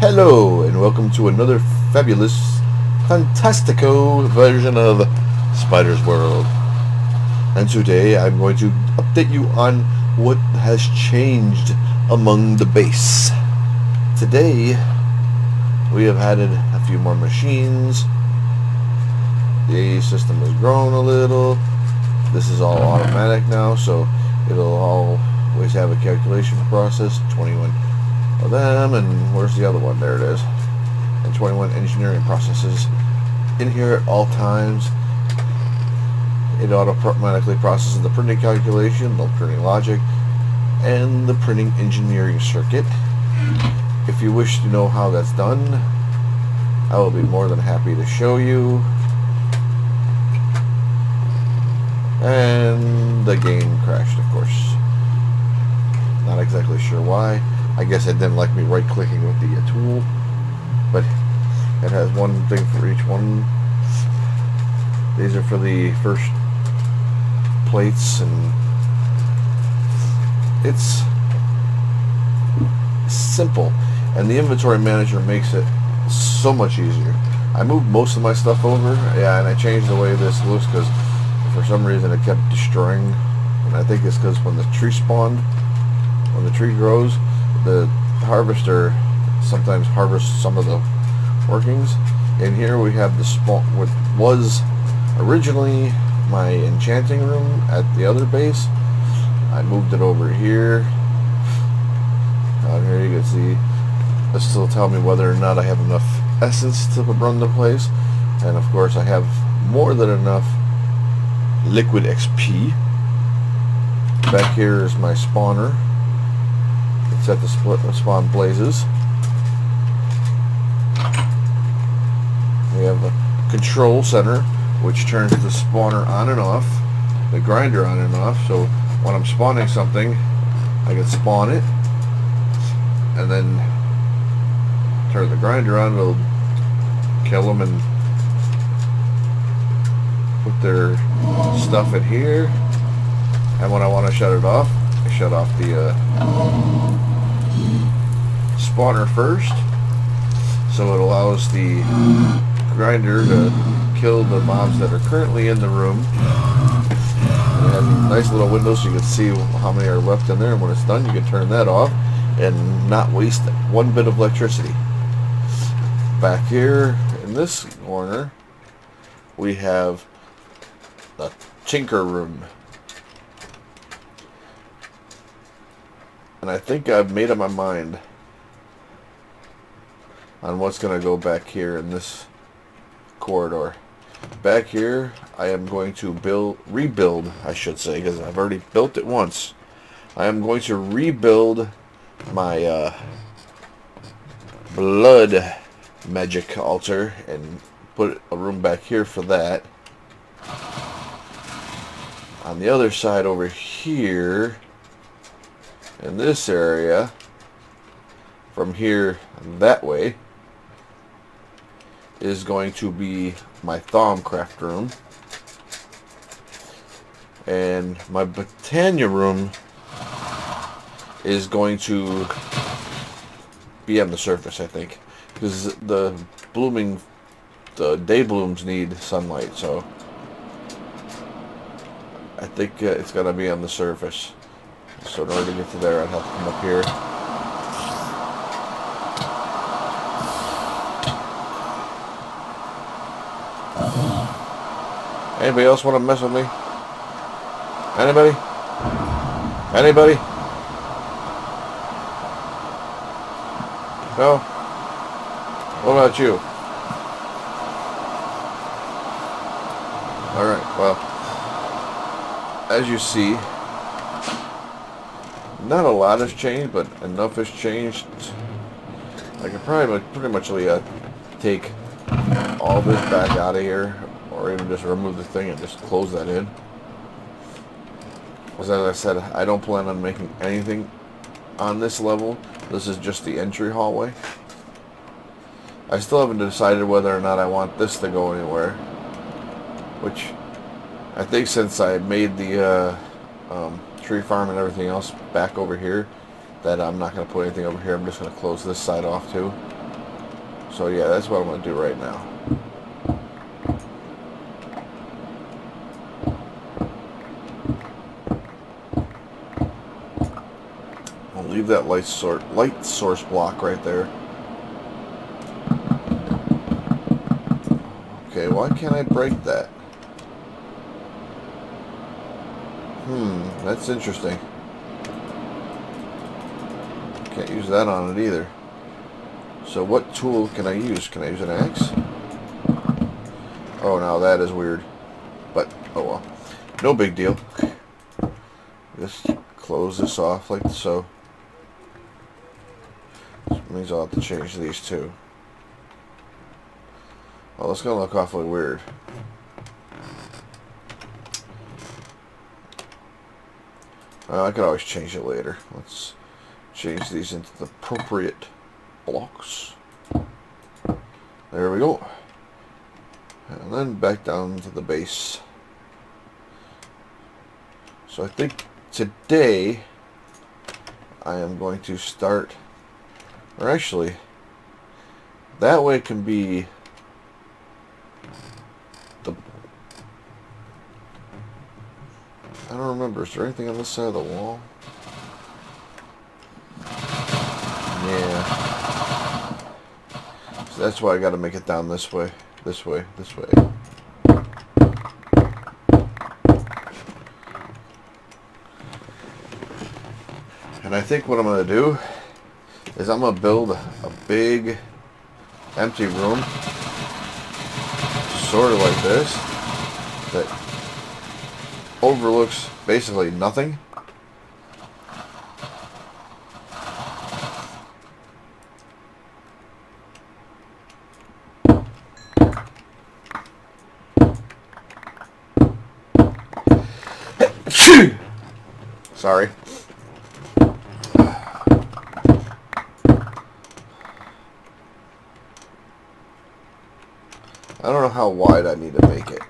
Hello, and welcome to another fabulous, fantastico version of Spider's World. And today I'm going to update you on what has changed among the base. Today, we have added a few more machines. The system has grown a little. This is all automatic now, so it'll always have a calculation process. 21 of them, and where's the other one? There it is. And 21 engineering processes in here at all times. It automatically processes the printing calculation, the printing logic, and the printing engineering circuit. If you wish to know how that's done, I will be more than happy to show you. And the game crashed, of course. Not exactly sure why. I guess it didn't like me right-clicking with the tool, but it has one thing for each one. These are for the first plates, and it's simple, and the inventory manager makes it so much easier. I moved most of my stuff over, yeah, and I changed the way this looks because for some reason it kept destroying, and I think it's because when the tree spawned, when the tree grows, the harvester sometimes harvests some of the workings. And here we have the spawn, what was originally my enchanting room at the other base. I moved it over here. Out here you can see this will tell me whether or not I have enough essence to run the place, and of course I have more than enough liquid XP. Back here is my spawner. It's at the spawn blazes. We have a control center which turns the spawner on and off, the grinder on and off, so when I'm spawning something I can spawn it and then turn the grinder on. It'll kill them and put their stuff in here, and when I want to shut it off, I shut off the spawner first, so it allows the grinder to kill the mobs that are currently in the room. And it has a nice little window so you can see how many are left in there, and when it's done you can turn that off and not waste one bit of electricity. Back here in this corner we have the tinker room, and I think I've made up my mind on what's going to go back here in this corridor. Back here I am going to rebuild, I should say, because I've already built it once. I am going to rebuild my blood magic altar and put a room back here for that. On the other side over here in this area, from here that way, is going to be my Thaumcraft room, and my Botania room is going to be on the surface, I think, because the day blooms need sunlight, so I think it's going to be on the surface. So in order to get to there I'd have to come up here. Anybody else want to mess with me? Anybody? Anybody? No? What about you? Alright, well, as you see, not a lot has changed, but enough has changed. I could probably pretty much take all this back out of here, or even just remove the thing and just close that in. Because as I said, I don't plan on making anything on this level. This is just the entry hallway. I still haven't decided whether or not I want this to go anywhere, which I think since I made the tree farm and everything else back over here, that I'm not going to put anything over here. I'm just going to close this side off too. So yeah, that's what I'm going to do right now. I'll leave that light source block right there. Okay, why can't I break that? That's interesting. Can't use that on it either. So what tool can I use? Can I use an axe? Oh, now that is weird. But, oh well. No big deal. Just close this off like so. Which means I'll have to change these two. Well, it's going to look awfully weird. I could always change it later. Let's change these into the appropriate blocks. There we go. And then back down to the base. So I think today I am going to start, or actually, that way it can be the, I don't remember, is there anything on this side of the wall? Yeah. So that's why I got to make it down this way, this way, this way. And I think what I'm going to do is I'm going to build a big empty room, sort of like this, that overlooks basically nothing. Sorry. I don't know how wide I need to make it.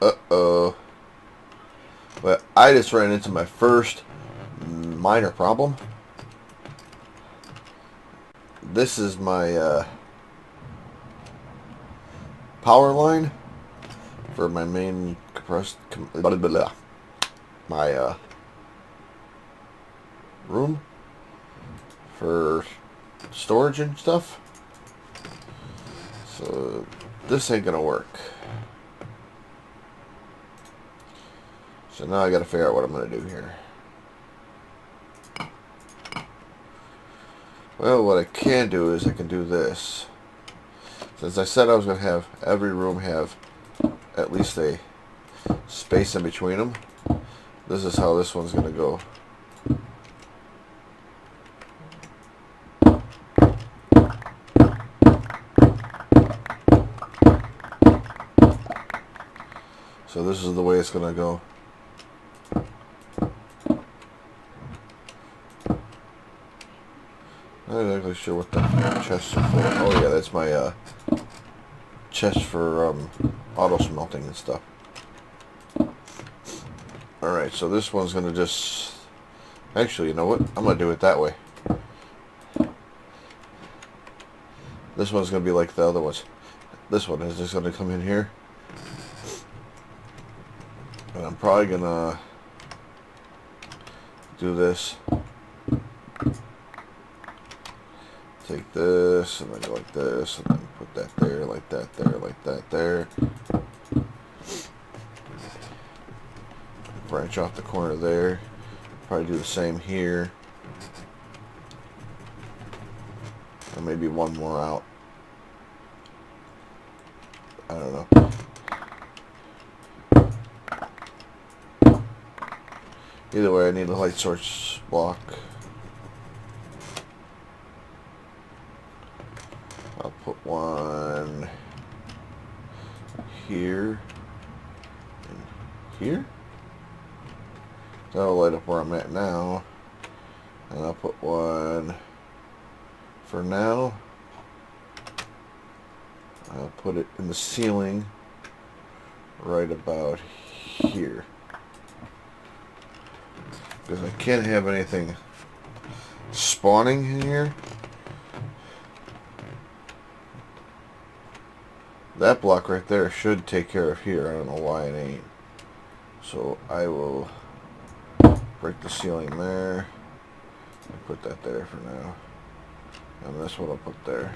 Uh-oh. But I just ran into my first minor problem. This is my power line for my main my room for storage and stuff. So this ain't gonna work. So now I gotta figure out what I'm gonna do here. Well, what I can do is I can do this. Since I said I was gonna have every room have at least a space in between them, this is how this one's gonna go. So this is the way it's gonna go. I'm not exactly sure what the chests are for. Oh yeah, that's my chest for auto smelting and stuff. Alright, so this one's gonna just, actually, you know what? I'm gonna do it that way. This one's gonna be like the other ones. This one is just gonna come in here. And I'm probably gonna do this. Take this and then go like this and then put that there, like that there, like that there. Branch off the corner there. Probably do the same here. And maybe one more out. I don't know. Either way, I need a light source block. I'll put one here and here. That'll light up where I'm at now. And I'll put one for now. I'll put it in the ceiling right about here. Because I can't have anything spawning in here. that block right there should take care of here. I don't know why it ain't. So I will break the ceiling there. I'll put that there for now. And this one I'll put there.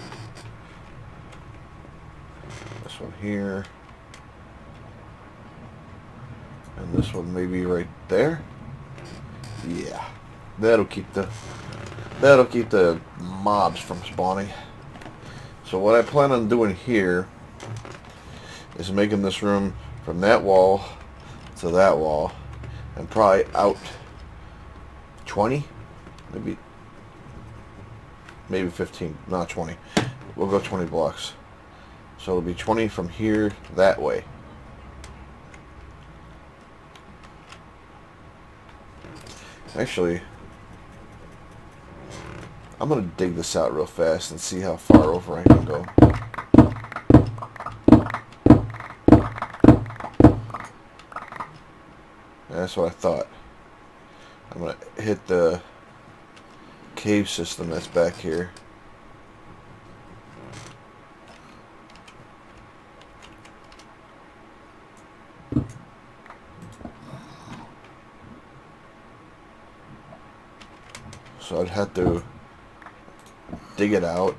This one here. And this one maybe right there. Yeah. That'll keep the mobs from spawning. So what I plan on doing here is making this room from that wall to that wall, and probably out 20, maybe 15, not 20. We'll go 20 blocks. So it'll be 20 from here that way. Actually, I'm going to dig this out real fast and see how far over I can go. That's what I thought. I'm going to hit the cave system that's back here. So I'd have to dig it out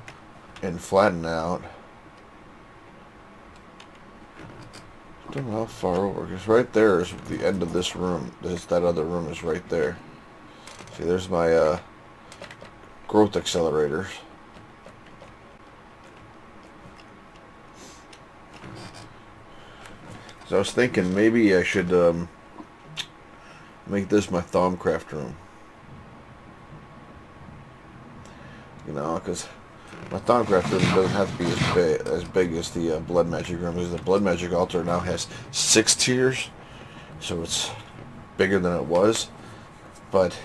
and flatten it out. I don't know how far over, because right there is the end of this room. That other room is right there. See, there's my growth accelerators. So I was thinking maybe I should make this my Thaumcraft room. You know, because my Thaumcraft room doesn't have to be as big as the Blood Magic room, because the Blood Magic altar now has 6 tiers, so it's bigger than it was. But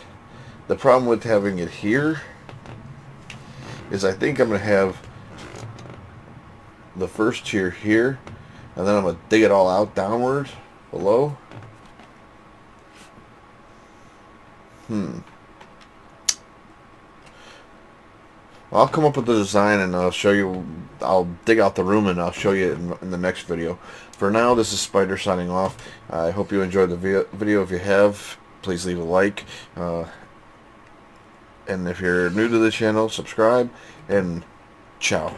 the problem with having it here is I think I'm going to have the first tier here, and then I'm going to dig it all out downward below. I'll come up with the design and I'll show you. I'll dig out the room and I'll show you in the next video. For now, this is Spider signing off. I hope you enjoyed the video. If you have, please leave a like. And if you're new to the channel, subscribe. And ciao.